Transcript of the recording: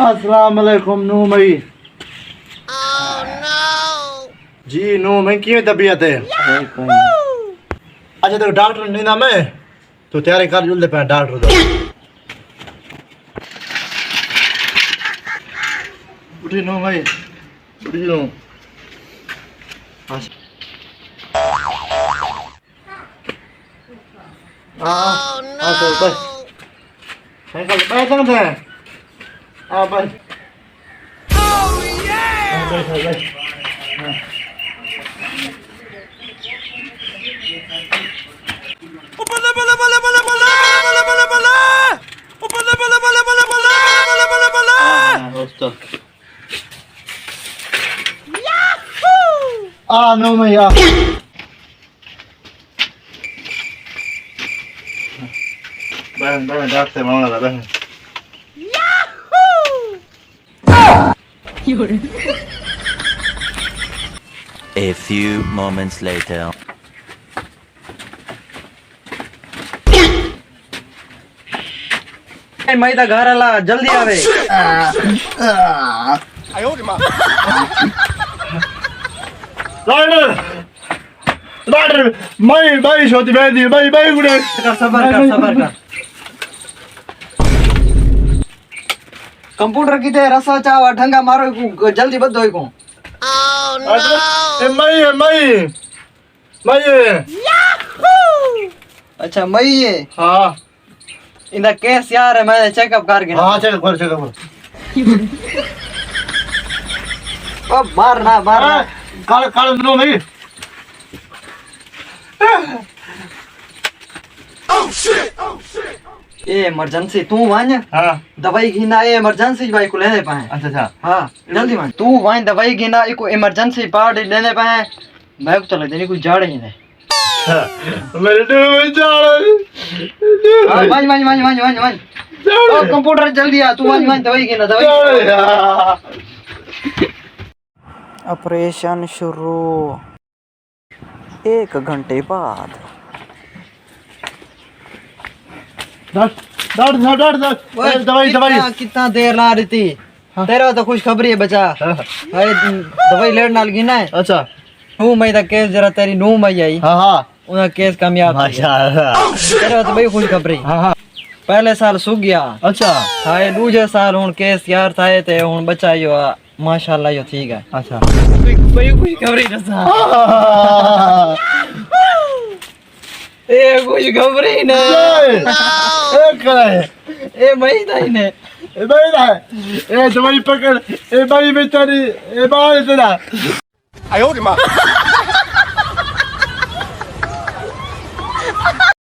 अस्सलाम वालेकुम नू मई। जी नू मई की तबीयत है? अच्छा तो डॉक्टर नहीं ना मैं तो तैयारी कर जल्दी पे डॉक्टर दो। उठी नू मई उठी नू। तो बस साइकिल पे चलते हैं। बस नो मैया बहन बहन डॉक्टर मांगा था बहन। A few moments later. मैं तो घर आला जल्दी आवे। डॉक्टर डॉक्टर मैं भाई छोटी बैठी भाई भाई गुड़े सबर कर। कंप्यूटर की ते रसा चावा ढंगा मारो को जल्दी बदो को। मैं अच्छा मई है। हाँ इंदा केस यार है मैं चेकअप कर गया। हाँ चेकअप कर ओ मारना काल काल नो भाई। ये इमरजेंसी तू वांज हाँ दवाई घिना ये इमरजेंसी भाई को लेने पाए। अच्छा हाँ जल्दी वांज तू वांज दवाई घिना इको इमरजेंसी पार्ट लेने पाए। मैं को चले देनी कोई जाड़ ही नहीं। मेरे डूब जाड़ वांज ओ कंप्यूटर जल्दी आ तू वांज दवाई घिना दवाई। ऑपरेशन शुरू 1 घंटे बाद। दवाई कितना देर ला रही थी? तेरा तो खुश खबरी है बचा। दवाई लेने नाल गिना है। अच्छा नू मई दा केस जरा तेरी नू मई आई। हाँ उना केस कामयाब तेरा तो भाई खुश खबरी। हाँ पहले साल सूख गया। अच्छा हाय दूजे साल हुन केस यार थाए ते हुन बचा यो माशाल्लाह यो ठीक है। अच्छा भाई खुश खबरी दसा ए खुश खबरी ने ए मई दाई ने ए दवाई पकड़ ए भाई बेचारी ए बाल तेरा